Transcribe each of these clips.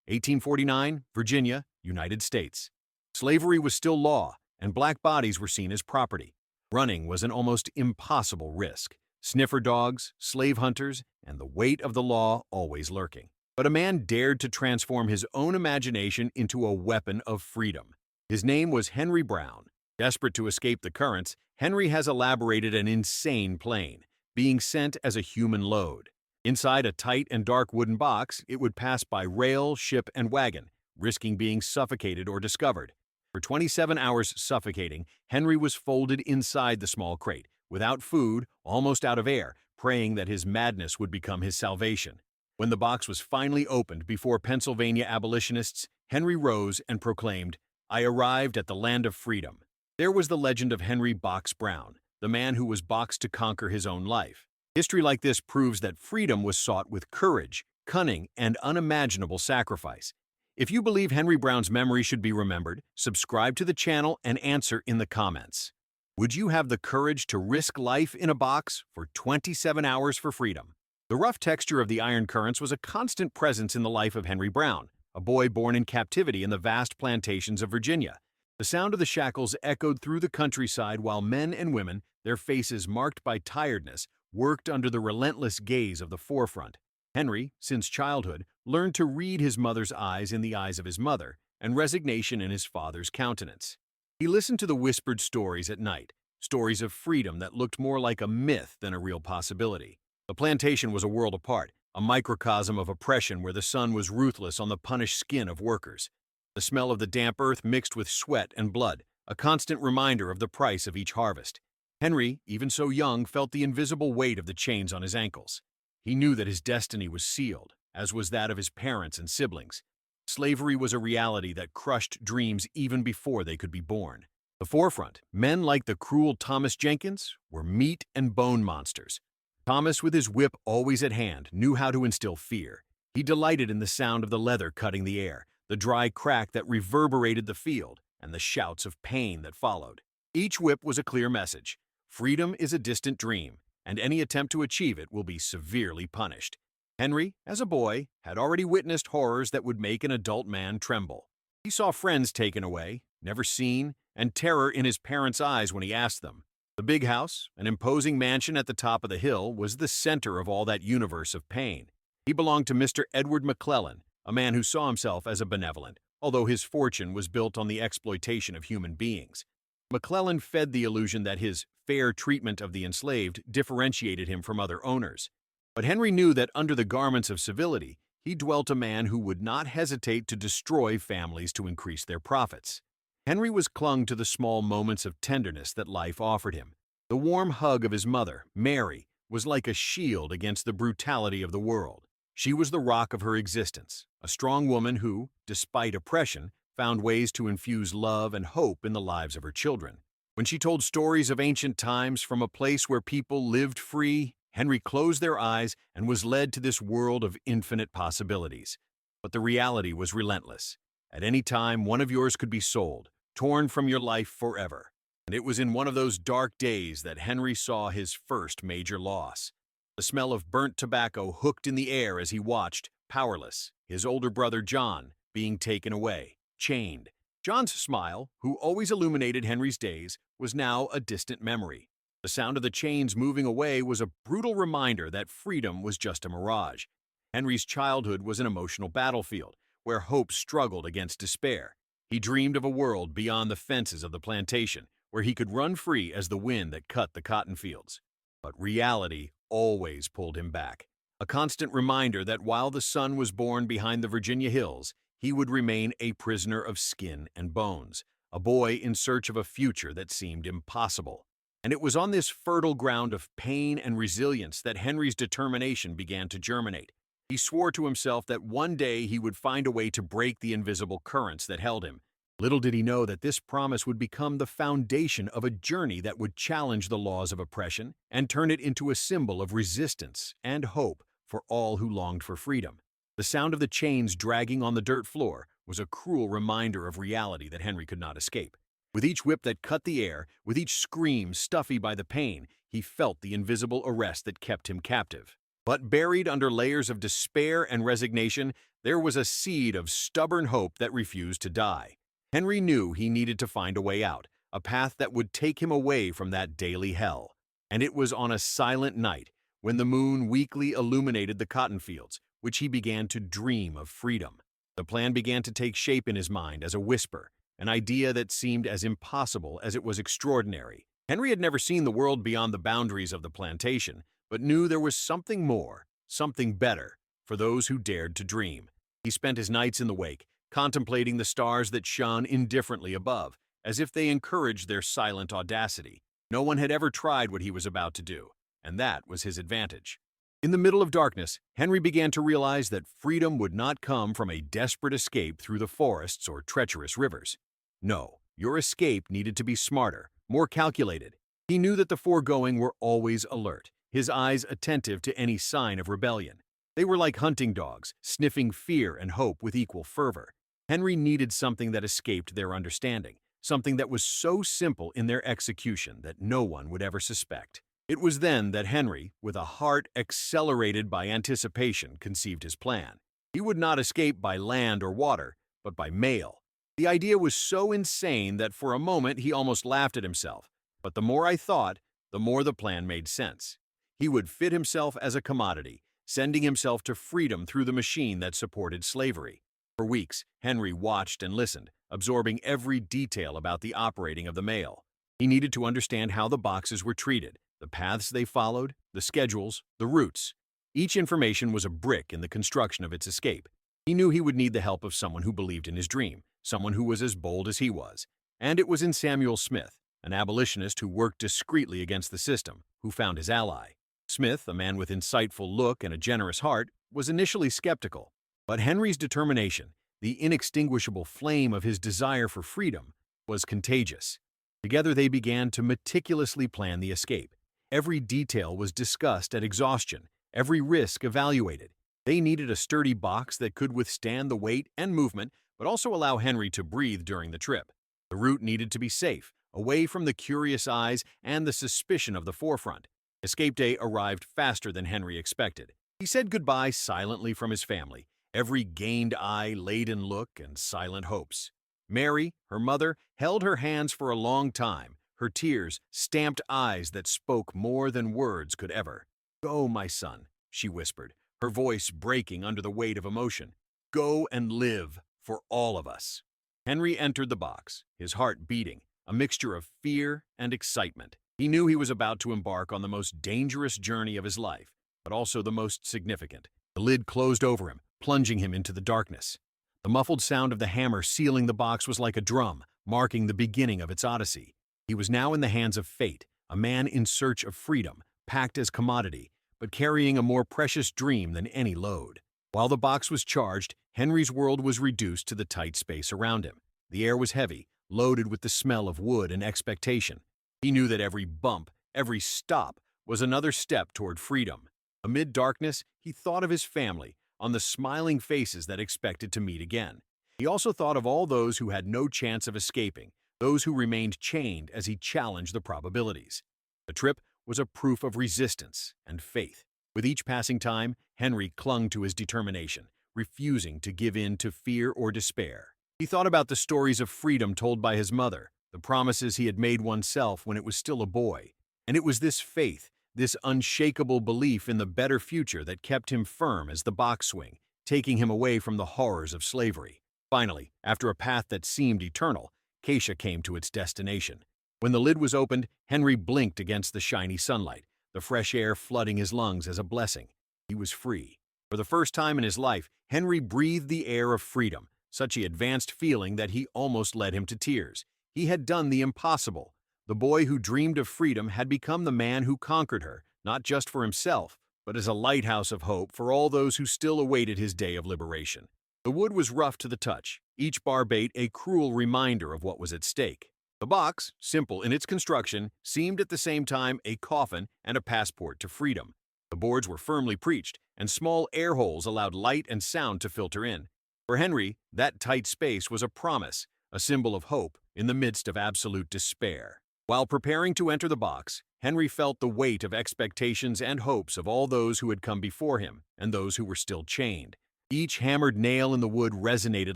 1849, Virginia, United States. Slavery was still law, and black bodies were seen as property. Running was an almost impossible risk. Sniffer dogs, slave hunters, and the weight of the law always lurking. But a man dared to transform his own imagination into a weapon of freedom. His name was Henry Brown. Desperate to escape the currents, Henry has elaborated an insane plane, being sent as a human load. Inside a tight and dark wooden box, it would pass by rail, ship, and wagon, risking being suffocated or discovered. For 27 hours suffocating, Henry was folded inside the small crate, without food, almost out of air, praying that his madness would become his salvation. When the box was finally opened before Pennsylvania abolitionists, Henry rose and proclaimed, "I arrived at the land of freedom." There was the legend of Henry Box Brown, the man who was boxed to conquer his own life. History like this proves that freedom was sought with courage, cunning, and unimaginable sacrifice. If you believe Henry Brown's memory should be remembered, subscribe to the channel and answer in the comments. Would you have the courage to risk life in a box for 27 hours for freedom? The rough texture of the iron currents was a constant presence in the life of Henry Brown, a boy born in captivity in the vast plantations of Virginia. The sound of the shackles echoed through the countryside while men and women, their faces marked by tiredness, worked under the relentless gaze of the forefront. Henry, since childhood, learned to read his mother's eyes in the eyes of his mother and resignation in his father's countenance. He listened to the whispered stories at night, stories of freedom that looked more like a myth than a real possibility. The plantation was a world apart, a microcosm of oppression where the sun was ruthless on the punished skin of workers. The smell of the damp earth mixed with sweat and blood, a constant reminder of the price of each harvest. Henry, even so young, felt the invisible weight of the chains on his ankles. He knew that his destiny was sealed, as was that of his parents and siblings. Slavery was a reality that crushed dreams even before they could be born. The forefront, men like the cruel Thomas Jenkins, were meat and bone monsters. Thomas, with his whip always at hand, knew how to instill fear. He delighted in the sound of the leather cutting the air, the dry crack that reverberated the field, and the shouts of pain that followed. Each whip was a clear message. Freedom is a distant dream, and any attempt to achieve it will be severely punished. Henry, as a boy, had already witnessed horrors that would make an adult man tremble. He saw friends taken away, never seen, and terror in his parents' eyes when he asked them. The big house, an imposing mansion at the top of the hill, was the center of all that universe of pain. He belonged to Mr. Edward McClellan, a man who saw himself as a benevolent, although his fortune was built on the exploitation of human beings. McClellan fed the illusion that his fair treatment of the enslaved differentiated him from other owners. But Henry knew that under the garments of civility, he dwelt a man who would not hesitate to destroy families to increase their profits. Henry was clung to the small moments of tenderness that life offered him. The warm hug of his mother, Mary, was like a shield against the brutality of the world. She was the rock of her existence, a strong woman who, despite oppression, found ways to infuse love and hope in the lives of her children. When she told stories of ancient times from a place where people lived free, Henry closed their eyes and was led to this world of infinite possibilities. But the reality was relentless. At any time, one of yours could be sold, torn from your life forever. And it was in one of those dark days that Henry saw his first major loss. The smell of burnt tobacco hooked in the air as he watched, powerless, his older brother John being taken away, chained. John's smile, who always illuminated Henry's days, was now a distant memory. The sound of the chains moving away was a brutal reminder that freedom was just a mirage. Henry's childhood was an emotional battlefield, where hope struggled against despair. He dreamed of a world beyond the fences of the plantation, where he could run free as the wind that cut the cotton fields. But reality always pulled him back, a constant reminder that while the sun was born behind the Virginia hills, he would remain a prisoner of skin and bones, a boy in search of a future that seemed impossible. And it was on this fertile ground of pain and resilience that Henry's determination began to germinate. He swore to himself that one day he would find a way to break the invisible currents that held him. Little did he know that this promise would become the foundation of a journey that would challenge the laws of oppression and turn it into a symbol of resistance and hope for all who longed for freedom. The sound of the chains dragging on the dirt floor was a cruel reminder of reality that Henry could not escape. With each whip that cut the air, with each scream stuffy by the pain, he felt the invisible arrest that kept him captive. But buried under layers of despair and resignation, there was a seed of stubborn hope that refused to die. Henry knew he needed to find a way out, a path that would take him away from that daily hell. And it was on a silent night, when the moon weakly illuminated the cotton fields, which he began to dream of freedom. The plan began to take shape in his mind as a whisper, an idea that seemed as impossible as it was extraordinary. Henry had never seen the world beyond the boundaries of the plantation, but knew there was something more, something better, for those who dared to dream. He spent his nights in the wake, contemplating the stars that shone indifferently above, as if they encouraged their silent audacity. No one had ever tried what he was about to do, and that was his advantage. In the middle of darkness, Henry began to realize that freedom would not come from a desperate escape through the forests or treacherous rivers. No, your escape needed to be smarter, more calculated. He knew that the foregoing were always alert, his eyes attentive to any sign of rebellion. They were like hunting dogs, sniffing fear and hope with equal fervor. Henry needed something that escaped their understanding, something that was so simple in their execution that no one would ever suspect. It was then that Henry, with a heart accelerated by anticipation, conceived his plan. He would not escape by land or water, but by mail. The idea was so insane that for a moment he almost laughed at himself. But the more I thought, the more the plan made sense. He would fit himself as a commodity, sending himself to freedom through the machine that supported slavery. For weeks, Henry watched and listened, absorbing every detail about the operating of the mail. He needed to understand how the boxes were treated, the paths they followed, the schedules, the routes. Each information was a brick in the construction of its escape. He knew he would need the help of someone who believed in his dream, someone who was as bold as he was. And it was in Samuel Smith, an abolitionist who worked discreetly against the system, who found his ally. Smith, a man with insightful look and a generous heart, was initially skeptical. But Henry's determination, the inextinguishable flame of his desire for freedom, was contagious. Together they began to meticulously plan the escape. Every detail was discussed at exhaustion, every risk evaluated. They needed a sturdy box that could withstand the weight and movement, but also allow Henry to breathe during the trip. The route needed to be safe, away from the curious eyes and the suspicion of the forefront. Escape day arrived faster than Henry expected. He said goodbye silently from his family, every gained eye laid in look and silent hopes. Mary, her mother, held her hands for a long time, her tears stamped eyes that spoke more than words could ever. "Go, my son," she whispered, her voice breaking under the weight of emotion. "Go and live for all of us." Henry entered the box, his heart beating, a mixture of fear and excitement. He knew he was about to embark on the most dangerous journey of his life, but also the most significant. The lid closed over him, plunging him into the darkness. The muffled sound of the hammer sealing the box was like a drum, marking the beginning of its odyssey. He was now in the hands of fate, a man in search of freedom, packed as commodity, but carrying a more precious dream than any load. While the box was charged, Henry's world was reduced to the tight space around him. The air was heavy, loaded with the smell of wood and expectation. He knew that every bump, every stop, was another step toward freedom. Amid darkness, he thought of his family, on the smiling faces that expected to meet again. He also thought of all those who had no chance of escaping, those who remained chained as he challenged the probabilities. The trip was a proof of resistance and faith. With each passing time, Henry clung to his determination, refusing to give in to fear or despair. He thought about the stories of freedom told by his mother, the promises he had made oneself when it was still a boy. And it was this faith, this unshakable belief in the better future that kept him firm as the box swung, taking him away from the horrors of slavery. Finally, after a path that seemed eternal, Acacia came to its destination. When the lid was opened, Henry blinked against the shiny sunlight, the fresh air flooding his lungs as a blessing. He was free. For the first time in his life, Henry breathed the air of freedom, such an advanced feeling that he almost led him to tears. He had done the impossible. The boy who dreamed of freedom had become the man who conquered her, not just for himself, but as a lighthouse of hope for all those who still awaited his day of liberation. The wood was rough to the touch, each bar bait a cruel reminder of what was at stake. The box, simple in its construction, seemed at the same time a coffin and a passport to freedom. The boards were firmly preached, and small air holes allowed light and sound to filter in. For Henry, that tight space was a promise, a symbol of hope in the midst of absolute despair. While preparing to enter the box, Henry felt the weight of expectations and hopes of all those who had come before him and those who were still chained. Each hammered nail in the wood resonated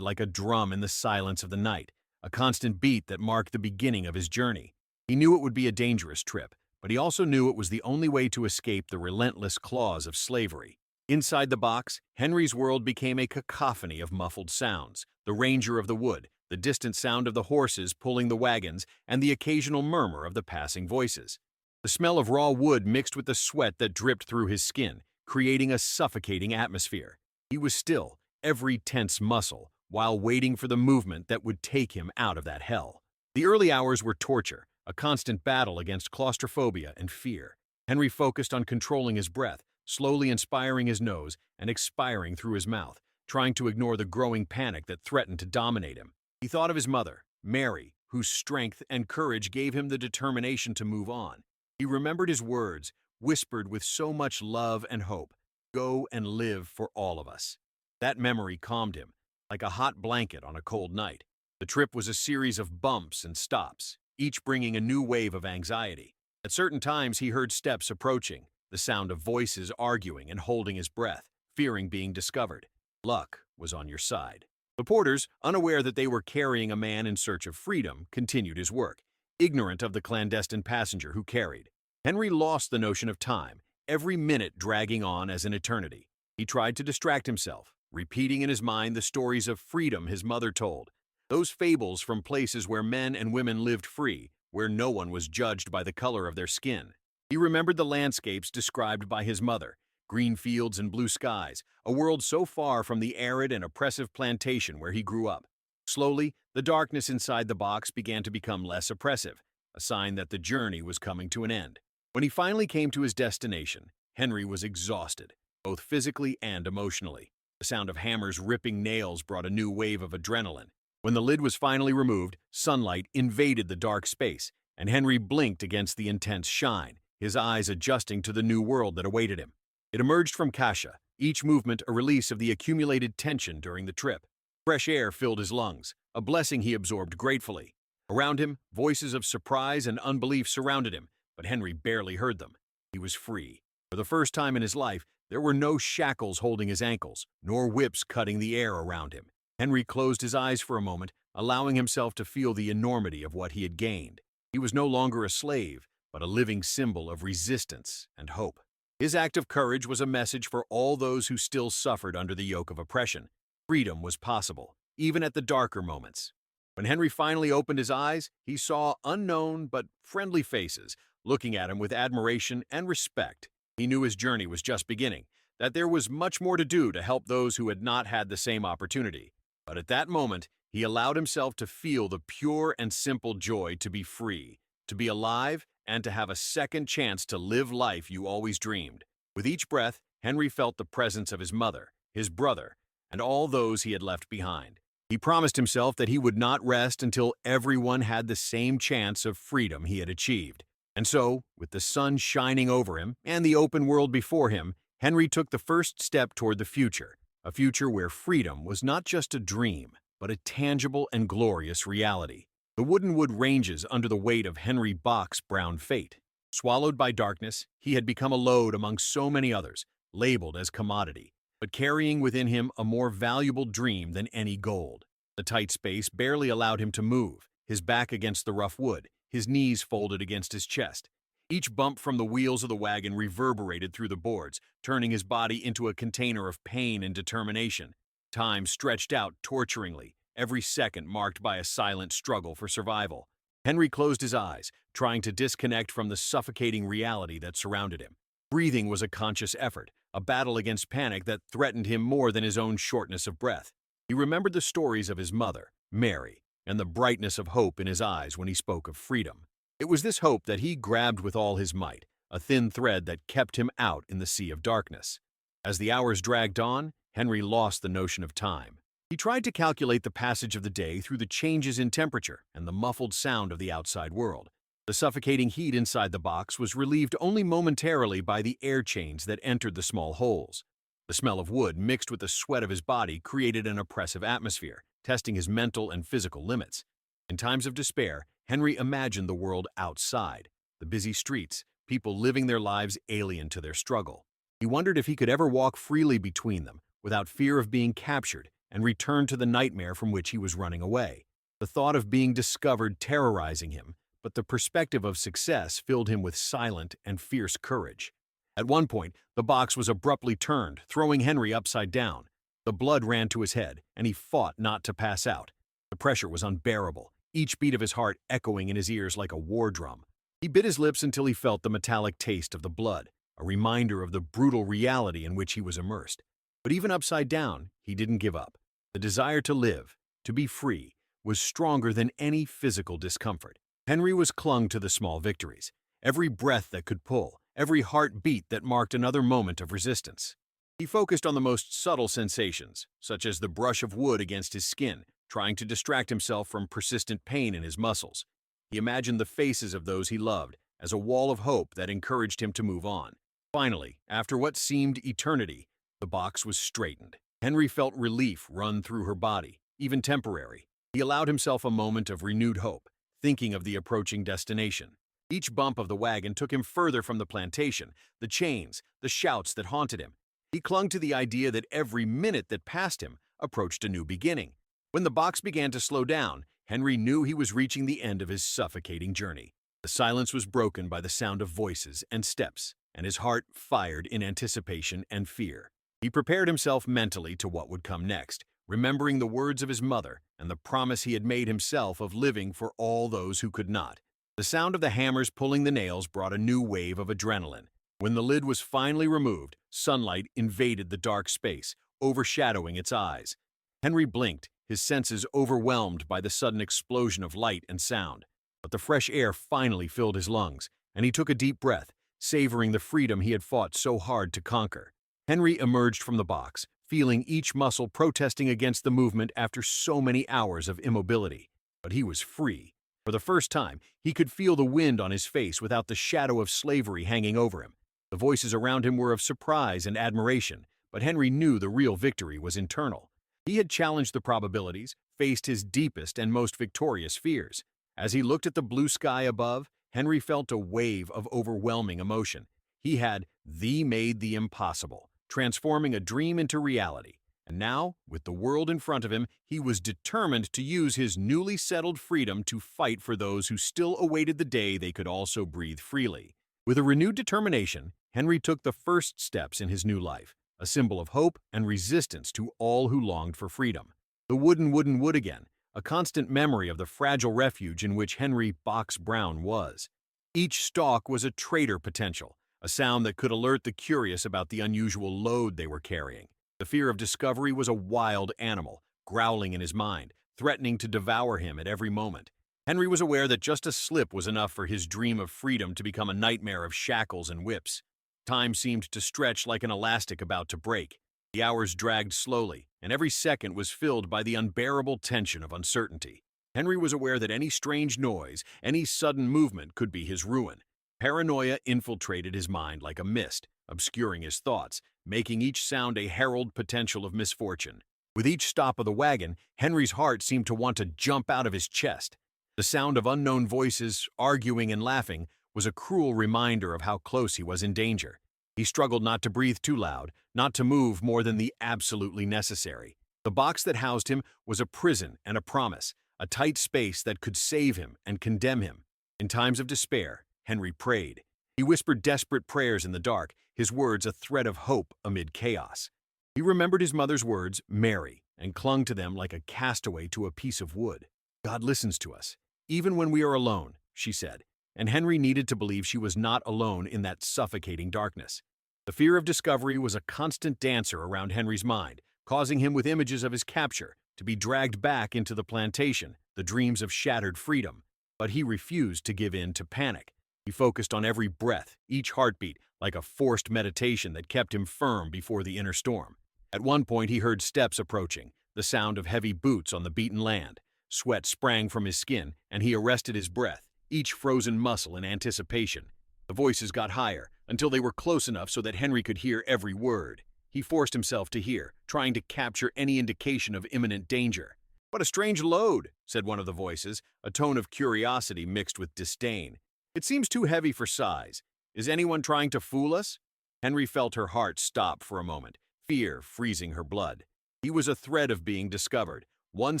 like a drum in the silence of the night, a constant beat that marked the beginning of his journey. He knew it would be a dangerous trip, but he also knew it was the only way to escape the relentless claws of slavery. Inside the box, Henry's world became a cacophony of muffled sounds: the ranger of the wood, the distant sound of the horses pulling the wagons, and the occasional murmur of the passing voices. The smell of raw wood mixed with the sweat that dripped through his skin, creating a suffocating atmosphere. He was still, every tense muscle, while waiting for the movement that would take him out of that hell. The early hours were torture, a constant battle against claustrophobia and fear. Henry focused on controlling his breath, slowly inspiring his nose and expiring through his mouth, trying to ignore the growing panic that threatened to dominate him. He thought of his mother, Mary, whose strength and courage gave him the determination to move on. He remembered his words, whispered with so much love and hope, "Go and live for all of us." That memory calmed him, like a hot blanket on a cold night. The trip was a series of bumps and stops, each bringing a new wave of anxiety. At certain times he heard steps approaching, the sound of voices arguing and holding his breath, fearing being discovered. Luck was on your side. The porters, unaware that they were carrying a man in search of freedom, continued his work, ignorant of the clandestine passenger who carried. Henry lost the notion of time, every minute dragging on as an eternity. He tried to distract himself, repeating in his mind the stories of freedom his mother told, those fables from places where men and women lived free, where no one was judged by the color of their skin. He remembered the landscapes described by his mother, green fields and blue skies, a world so far from the arid and oppressive plantation where he grew up. Slowly, the darkness inside the box began to become less oppressive, a sign that the journey was coming to an end. When he finally came to his destination, Henry was exhausted, both physically and emotionally. The sound of hammers ripping nails brought a new wave of adrenaline. When the lid was finally removed, sunlight invaded the dark space, and Henry blinked against the intense shine, his eyes adjusting to the new world that awaited him. It emerged from Kasha, each movement a release of the accumulated tension during the trip. Fresh air filled his lungs, a blessing he absorbed gratefully. Around him, voices of surprise and unbelief surrounded him, but Henry barely heard them. He was free. For the first time in his life, there were no shackles holding his ankles, nor whips cutting the air around him. Henry closed his eyes for a moment, allowing himself to feel the enormity of what he had gained. He was no longer a slave, but a living symbol of resistance and hope. His act of courage was a message for all those who still suffered under the yoke of oppression. Freedom was possible, even at the darker moments. When Henry finally opened his eyes, he saw unknown but friendly faces, looking at him with admiration and respect. He knew his journey was just beginning, that there was much more to do to help those who had not had the same opportunity. But at that moment, he allowed himself to feel the pure and simple joy to be free, to be alive, and to have a second chance to live life you always dreamed. With each breath, Henry felt the presence of his mother, his brother, and all those he had left behind. He promised himself that he would not rest until everyone had the same chance of freedom he had achieved. And so, with the sun shining over him and the open world before him, Henry took the first step toward the future, a future where freedom was not just a dream, but a tangible and glorious reality. The wooden wood ranges under the weight of Henry Bach's brown fate. Swallowed by darkness, he had become a load among so many others, labeled as commodity, but carrying within him a more valuable dream than any gold. The tight space barely allowed him to move, his back against the rough wood, his knees folded against his chest. Each bump from the wheels of the wagon reverberated through the boards, turning his body into a container of pain and determination. Time stretched out torturingly, every second marked by a silent struggle for survival. Henry closed his eyes, trying to disconnect from the suffocating reality that surrounded him. Breathing was a conscious effort, a battle against panic that threatened him more than his own shortness of breath. He remembered the stories of his mother, Mary, and the brightness of hope in his eyes when he spoke of freedom. It was this hope that he grabbed with all his might, a thin thread that kept him out in the sea of darkness. As the hours dragged on, Henry lost the notion of time. He tried to calculate the passage of the day through the changes in temperature and the muffled sound of the outside world. The suffocating heat inside the box was relieved only momentarily by the air chains that entered the small holes. The smell of wood mixed with the sweat of his body created an oppressive atmosphere, testing his mental and physical limits. In times of despair, Henry imagined the world outside, the busy streets, people living their lives alien to their struggle. He wondered if he could ever walk freely between them, without fear of being captured, and return to the nightmare from which he was running away. The thought of being discovered terrorizing him, but the perspective of success filled him with silent and fierce courage. At one point, the box was abruptly turned, throwing Henry upside down. The blood ran to his head, and he fought not to pass out. The pressure was unbearable, each beat of his heart echoing in his ears like a war drum. He bit his lips until he felt the metallic taste of the blood, a reminder of the brutal reality in which he was immersed. But even upside down, he didn't give up. The desire to live, to be free, was stronger than any physical discomfort. Henry was clung to the small victories, every breath that could pull, every heartbeat that marked another moment of resistance. He focused on the most subtle sensations, such as the brush of wood against his skin, trying to distract himself from persistent pain in his muscles. He imagined the faces of those he loved as a wall of hope that encouraged him to move on. Finally, after what seemed eternity, the box was straightened. Henry felt relief run through her body, even temporary. He allowed himself a moment of renewed hope, thinking of the approaching destination. Each bump of the wagon took him further from the plantation, the chains, the shouts that haunted him. He clung to the idea that every minute that passed him approached a new beginning. When the box began to slow down, Henry knew he was reaching the end of his suffocating journey. The silence was broken by the sound of voices and steps, and his heart fired in anticipation and fear. He prepared himself mentally to what would come next, remembering the words of his mother and the promise he had made himself of living for all those who could not. The sound of the hammers pulling the nails brought a new wave of adrenaline. When the lid was finally removed, sunlight invaded the dark space, overshadowing its eyes. Henry blinked, his senses overwhelmed by the sudden explosion of light and sound. But the fresh air finally filled his lungs, and he took a deep breath, savoring the freedom he had fought so hard to conquer. Henry emerged from the box, feeling each muscle protesting against the movement after so many hours of immobility. But he was free. For the first time, he could feel the wind on his face without the shadow of slavery hanging over him. The voices around him were of surprise and admiration, but Henry knew the real victory was internal. He had challenged the probabilities, faced his deepest and most victorious fears. As he looked at the blue sky above, Henry felt a wave of overwhelming emotion. He had made the impossible, transforming a dream into reality. And now, with the world in front of him, he was determined to use his newly settled freedom to fight for those who still awaited the day they could also breathe freely. With a renewed determination, Henry took the first steps in his new life, a symbol of hope and resistance to all who longed for freedom. The wood again, a constant memory of the fragile refuge in which Henry Box Brown was. Each stalk was a traitor potential, a sound that could alert the curious about the unusual load they were carrying. The fear of discovery was a wild animal, growling in his mind, threatening to devour him at every moment. Henry was aware that just a slip was enough for his dream of freedom to become a nightmare of shackles and whips. Time seemed to stretch like an elastic about to break. The hours dragged slowly, and every second was filled by the unbearable tension of uncertainty. Henry was aware that any strange noise, any sudden movement could be his ruin. Paranoia infiltrated his mind like a mist, obscuring his thoughts, making each sound a herald potential of misfortune. With each stop of the wagon, Henry's heart seemed to want to jump out of his chest. The sound of unknown voices, arguing and laughing, was a cruel reminder of how close he was in danger. He struggled not to breathe too loud, not to move more than the absolutely necessary. The box that housed him was a prison and a promise, a tight space that could save him and condemn him. In times of despair, Henry prayed. He whispered desperate prayers in the dark, his words a thread of hope amid chaos. He remembered his mother's words, Mary, and clung to them like a castaway to a piece of wood. God listens to us, even when we are alone, she said, and Henry needed to believe she was not alone in that suffocating darkness. The fear of discovery was a constant dancer around Henry's mind, causing him with images of his capture to be dragged back into the plantation, the dreams of shattered freedom. But he refused to give in to panic. He focused on every breath, each heartbeat, like a forced meditation that kept him firm before the inner storm. At one point he heard steps approaching, the sound of heavy boots on the beaten land. Sweat sprang from his skin, and he arrested his breath, each frozen muscle in anticipation. The voices got higher, until they were close enough so that Henry could hear every word. He forced himself to hear, trying to capture any indication of imminent danger. "What a strange load," said one of the voices, a tone of curiosity mixed with disdain. "It seems too heavy for size." Is anyone trying to fool us? Henry felt her heart stop for a moment, fear freezing her blood. He was a threat of being discovered, one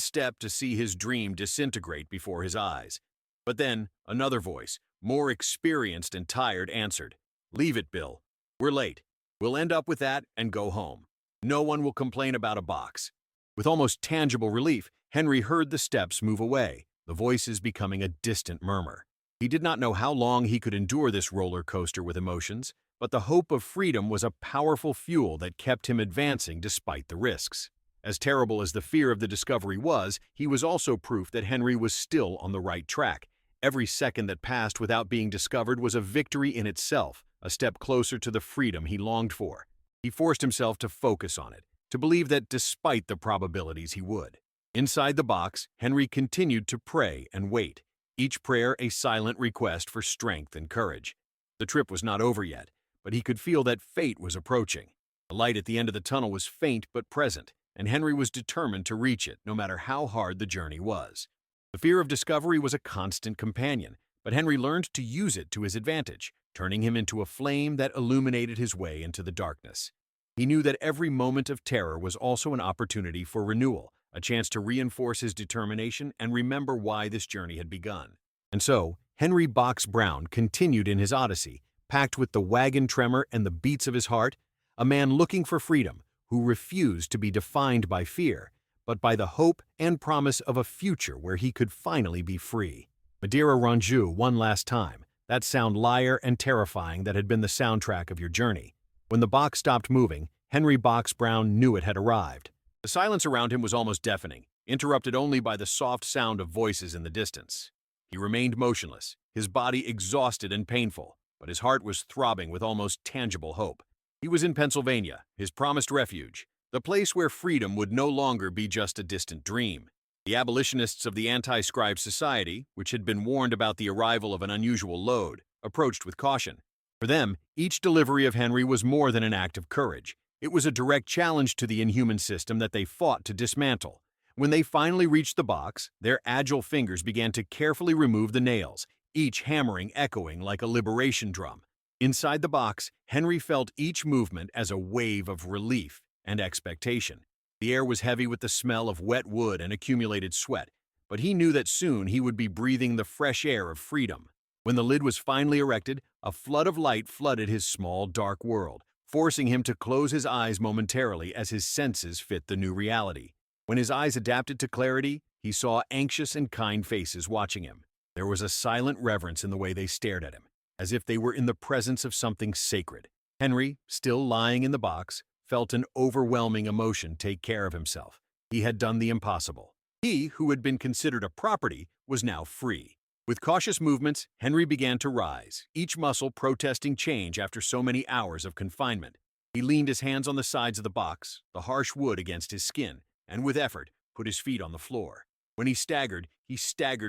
step to see his dream disintegrate before his eyes. But then, another voice, more experienced and tired, answered, "Leave it, Bill. We're late. We'll end up with that and go home. No one will complain about a box." With almost tangible relief, Henry heard the steps move away, the voices becoming a distant murmur. He did not know how long he could endure this roller coaster with emotions, but the hope of freedom was a powerful fuel that kept him advancing despite the risks. As terrible as the fear of the discovery was, he was also proof that Henry was still on the right track. Every second that passed without being discovered was a victory in itself, a step closer to the freedom he longed for. He forced himself to focus on it, to believe that despite the probabilities he would. Inside the box, Henry continued to pray and wait, each prayer a silent request for strength and courage. The trip was not over yet, but he could feel that fate was approaching. The light at the end of the tunnel was faint but present, and Henry was determined to reach it, no matter how hard the journey was. The fear of discovery was a constant companion, but Henry learned to use it to his advantage, turning him into a flame that illuminated his way into the darkness. He knew that every moment of terror was also an opportunity for renewal, a chance to reinforce his determination and remember why this journey had begun. And so, Henry Box Brown continued in his odyssey, packed with the wagon tremor and the beats of his heart, a man looking for freedom, who refused to be defined by fear, but by the hope and promise of a future where he could finally be free. Madeira Ranjou one last time, that sound liar and terrifying that had been the soundtrack of your journey. When the box stopped moving, Henry Box Brown knew it had arrived. The silence around him was almost deafening, interrupted only by the soft sound of voices in the distance. He remained motionless, his body exhausted and painful, but his heart was throbbing with almost tangible hope. He was in Pennsylvania, his promised refuge, the place where freedom would no longer be just a distant dream. The abolitionists of the Anti-Scribe Society, which had been warned about the arrival of an unusual load, approached with caution. For them, each delivery of Henry was more than an act of courage. It was a direct challenge to the inhuman system that they fought to dismantle. When they finally reached the box, their agile fingers began to carefully remove the nails, each hammering echoing like a liberation drum. Inside the box, Henry felt each movement as a wave of relief and expectation. The air was heavy with the smell of wet wood and accumulated sweat, but he knew that soon he would be breathing the fresh air of freedom. When the lid was finally erected, a flood of light flooded his small, dark world, forcing him to close his eyes momentarily as his senses fit the new reality. When his eyes adapted to clarity, he saw anxious and kind faces watching him. There was a silent reverence in the way they stared at him, as if they were in the presence of something sacred. Henry, still lying in the box, felt an overwhelming emotion take care of himself. He had done the impossible. He, who had been considered a property, was now free. With cautious movements, Henry began to rise, each muscle protesting change after so many hours of confinement. He leaned his hands on the sides of the box, the harsh wood against his skin, and with effort, put his feet on the floor. When he staggered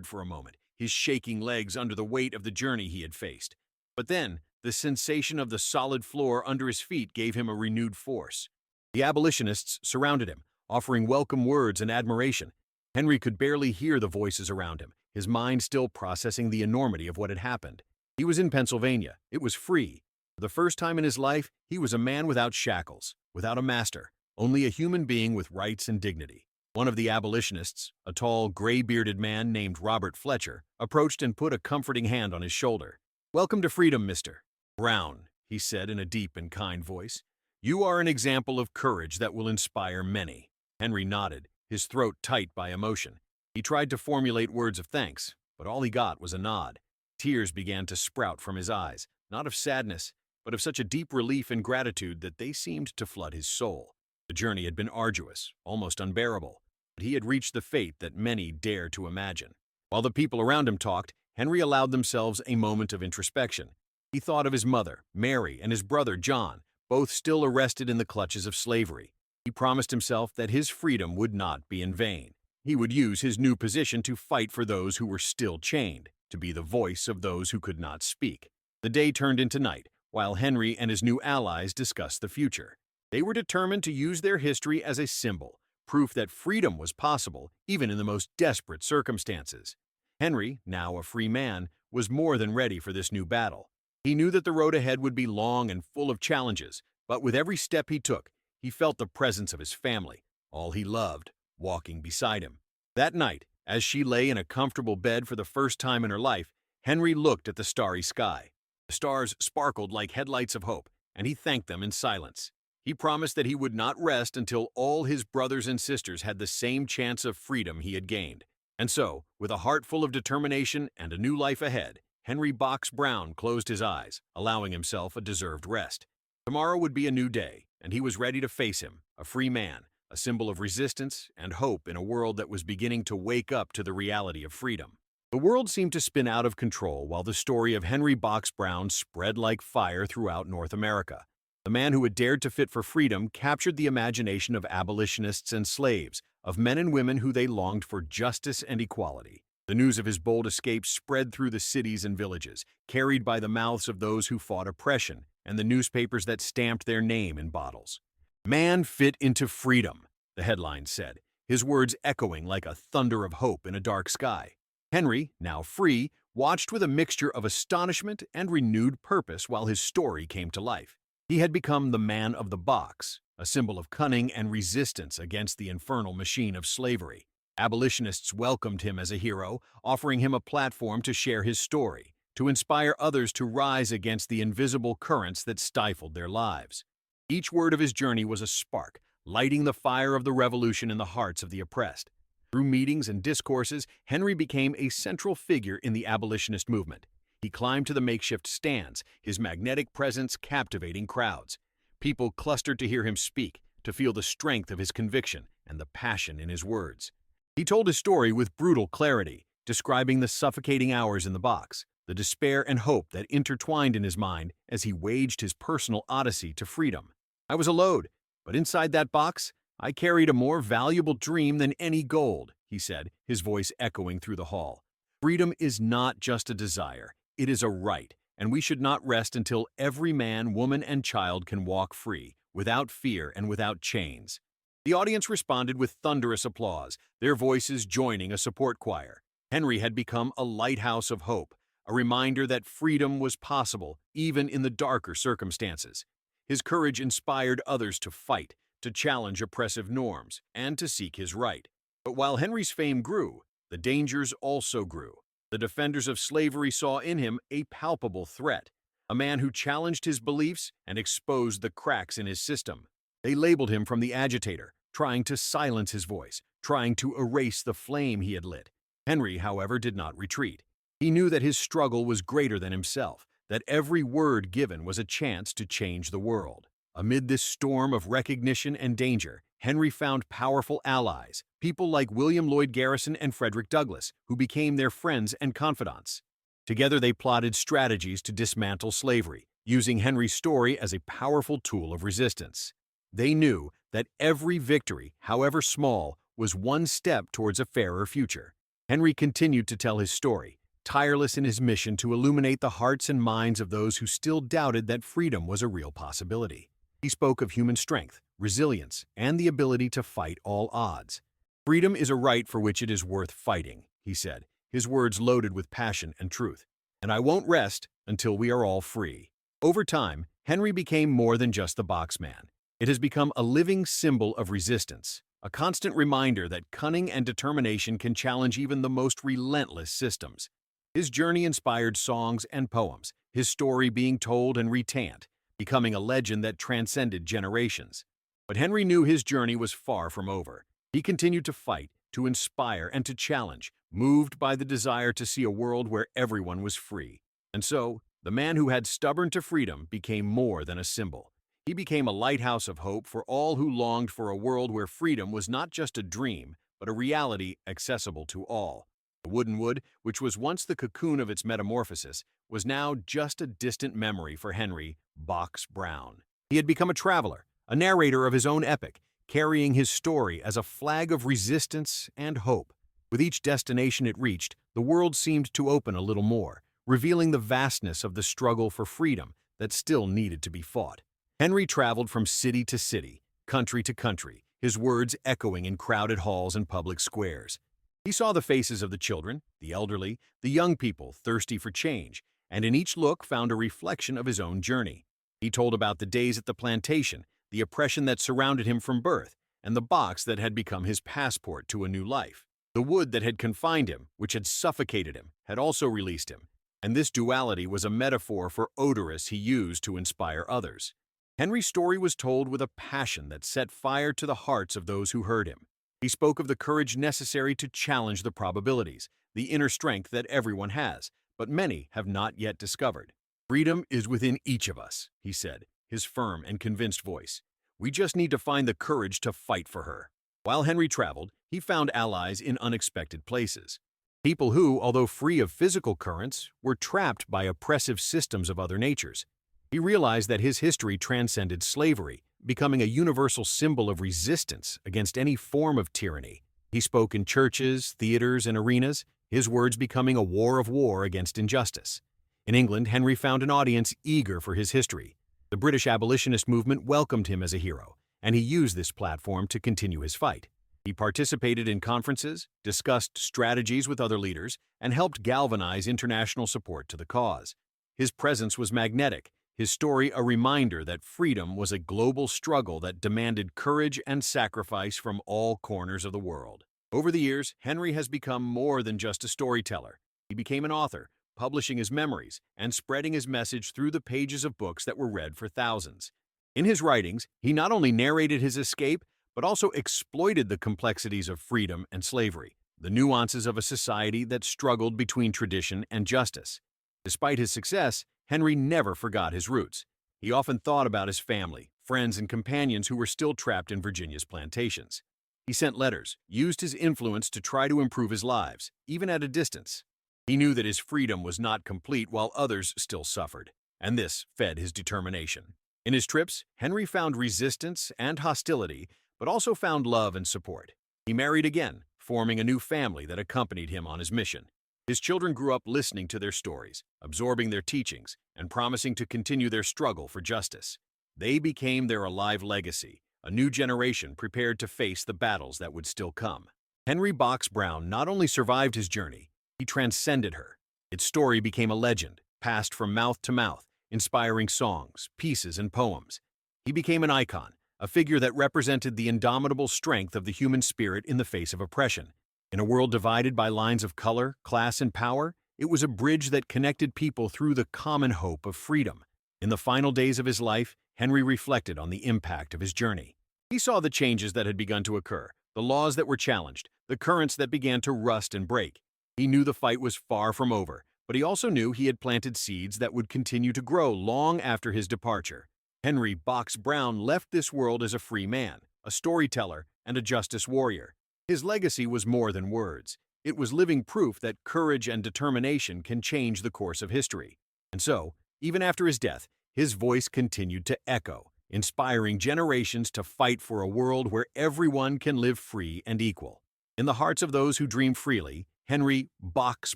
for a moment, his shaking legs under the weight of the journey he had faced. But then, the sensation of the solid floor under his feet gave him a renewed force. The abolitionists surrounded him, offering welcome words and admiration. Henry could barely hear the voices around him, his mind still processing the enormity of what had happened. He was in Pennsylvania. It was free. For the first time in his life, he was a man without shackles, without a master, only a human being with rights and dignity. One of the abolitionists, a tall, gray-bearded man named Robert Fletcher, approached and put a comforting hand on his shoulder. "Welcome to freedom, Mr. Brown," he said in a deep and kind voice. "You are an example of courage that will inspire many." Henry nodded, his throat tight by emotion. He tried to formulate words of thanks, but all he got was a nod. Tears began to sprout from his eyes, not of sadness, but of such a deep relief and gratitude that they seemed to flood his soul. The journey had been arduous, almost unbearable, but he had reached the fate that many dare to imagine. While the people around him talked, Henry allowed themselves a moment of introspection. He thought of his mother, Mary, and his brother, John, both still arrested in the clutches of slavery. He promised himself that his freedom would not be in vain. He would use his new position to fight for those who were still chained, to be the voice of those who could not speak. The day turned into night, while Henry and his new allies discussed the future. They were determined to use their history as a symbol, proof that freedom was possible even in the most desperate circumstances. Henry, now a free man, was more than ready for this new battle. He knew that the road ahead would be long and full of challenges, but with every step he took, he felt the presence of his family, all he loved, walking beside him. That night, as she lay in a comfortable bed for the first time in her life, Henry looked at the starry sky. The stars sparkled like headlights of hope, and he thanked them in silence. He promised that he would not rest until all his brothers and sisters had the same chance of freedom he had gained. And so, with a heart full of determination and a new life ahead, Henry Box Brown closed his eyes, allowing himself a deserved rest. Tomorrow would be a new day, and he was ready to face him, a free man, a symbol of resistance and hope in a world that was beginning to wake up to the reality of freedom. The world seemed to spin out of control while the story of Henry Box Brown spread like fire throughout North America. The man who had dared to fight for freedom captured the imagination of abolitionists and slaves, of men and women who they longed for justice and equality. The news of his bold escape spread through the cities and villages, carried by the mouths of those who fought oppression, and the newspapers that stamped their name in bottles. "Man fit into freedom," the headline said, his words echoing like a thunder of hope in a dark sky. Henry, now free, watched with a mixture of astonishment and renewed purpose while his story came to life. He had become the man of the box, a symbol of cunning and resistance against the infernal machine of slavery. Abolitionists welcomed him as a hero, offering him a platform to share his story, to inspire others to rise against the invisible currents that stifled their lives. Each word of his journey was a spark, lighting the fire of the revolution in the hearts of the oppressed. Through meetings and discourses, Henry became a central figure in the abolitionist movement. He climbed to the makeshift stands, his magnetic presence captivating crowds. People clustered to hear him speak, to feel the strength of his conviction and the passion in his words. He told his story with brutal clarity, describing the suffocating hours in the box, the despair and hope that intertwined in his mind as he waged his personal odyssey to freedom. "I was a load, but inside that box, I carried a more valuable dream than any gold," he said, his voice echoing through the hall. "Freedom is not just a desire. It is a right, and we should not rest until every man, woman, and child can walk free, without fear and without chains." The audience responded with thunderous applause, their voices joining a support choir. Henry had become a lighthouse of hope, a reminder that freedom was possible even in the darker circumstances. His courage inspired others to fight, to challenge oppressive norms, and to seek his right. But while Henry's fame grew, the dangers also grew. The defenders of slavery saw in him a palpable threat, a man who challenged his beliefs and exposed the cracks in his system. They labeled him from the agitator, trying to silence his voice, trying to erase the flame he had lit. Henry, however, did not retreat. He knew that his struggle was greater than himself, that every word given was a chance to change the world. Amid this storm of recognition and danger, Henry found powerful allies, people like William Lloyd Garrison and Frederick Douglass, who became their friends and confidants. Together they plotted strategies to dismantle slavery, using Henry's story as a powerful tool of resistance. They knew that every victory, however small, was one step towards a fairer future. Henry continued to tell his story, tireless in his mission to illuminate the hearts and minds of those who still doubted that freedom was a real possibility. He spoke of human strength, resilience, and the ability to fight all odds. "Freedom is a right for which it is worth fighting," he said, his words loaded with passion and truth. "And I won't rest until we are all free." Over time, Henry became more than just the boxman. It has become a living symbol of resistance, a constant reminder that cunning and determination can challenge even the most relentless systems. His journey inspired songs and poems, his story being told and retold, becoming a legend that transcended generations. But Henry knew his journey was far from over. He continued to fight, to inspire, and to challenge, moved by the desire to see a world where everyone was free. And so, the man who had stubborn to freedom became more than a symbol. He became a lighthouse of hope for all who longed for a world where freedom was not just a dream, but a reality accessible to all. The wooden wood, which was once the cocoon of its metamorphosis, was now just a distant memory for Henry Box Brown. He had become a traveler, a narrator of his own epic, carrying his story as a flag of resistance and hope. With each destination it reached, the world seemed to open a little more, revealing the vastness of the struggle for freedom that still needed to be fought. Henry traveled from city to city, country to country, his words echoing in crowded halls and public squares. He saw the faces of the children, the elderly, the young people thirsty for change, and in each look found a reflection of his own journey. He told about the days at the plantation, the oppression that surrounded him from birth, and the box that had become his passport to a new life. The wood that had confined him, which had suffocated him, had also released him, and this duality was a metaphor for odorous he used to inspire others. Henry's story was told with a passion that set fire to the hearts of those who heard him. He spoke of the courage necessary to challenge the probabilities, the inner strength that everyone has, but many have not yet discovered. "Freedom is within each of us," he said, his firm and convinced voice. "We just need to find the courage to fight for her." While Henry traveled, he found allies in unexpected places. People who, although free of physical currents, were trapped by oppressive systems of other natures. He realized that his history transcended slavery, becoming a universal symbol of resistance against any form of tyranny. He spoke in churches, theaters, and arenas, his words becoming a war against injustice. In England, Henry found an audience eager for his history. The British abolitionist movement welcomed him as a hero, and he used this platform to continue his fight. He participated in conferences, discussed strategies with other leaders, and helped galvanize international support to the cause. His presence was magnetic, his story a reminder that freedom was a global struggle that demanded courage and sacrifice from all corners of the world. Over the years, Henry has become more than just a storyteller. He became an author, publishing his memories and spreading his message through the pages of books that were read for thousands. In his writings, he not only narrated his escape, but also exploited the complexities of freedom and slavery, the nuances of a society that struggled between tradition and justice. Despite his success, Henry never forgot his roots. He often thought about his family, friends, and companions who were still trapped in Virginia's plantations. He sent letters, used his influence to try to improve his lives, even at a distance. He knew that his freedom was not complete while others still suffered, and this fed his determination. In his trips, Henry found resistance and hostility, but also found love and support. He married again, forming a new family that accompanied him on his mission. His children grew up listening to their stories, absorbing their teachings, and promising to continue their struggle for justice. They became their alive legacy, a new generation prepared to face the battles that would still come. Henry Box Brown not only survived his journey, he transcended her. Its story became a legend, passed from mouth to mouth, inspiring songs, pieces, and poems. He became an icon, a figure that represented the indomitable strength of the human spirit in the face of oppression. In a world divided by lines of color, class, and power, it was a bridge that connected people through the common hope of freedom. In the final days of his life, Henry reflected on the impact of his journey. He saw the changes that had begun to occur, the laws that were challenged, the currents that began to rust and break. He knew the fight was far from over, but he also knew he had planted seeds that would continue to grow long after his departure. Henry Box Brown left this world as a free man, a storyteller, and a justice warrior. His legacy was more than words. It was living proof that courage and determination can change the course of history. And so, even after his death, his voice continued to echo, inspiring generations to fight for a world where everyone can live free and equal. In the hearts of those who dream freely, Henry Box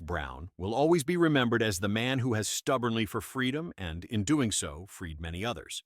Brown will always be remembered as the man who has stubbornly for freedom and, in doing so, freed many others.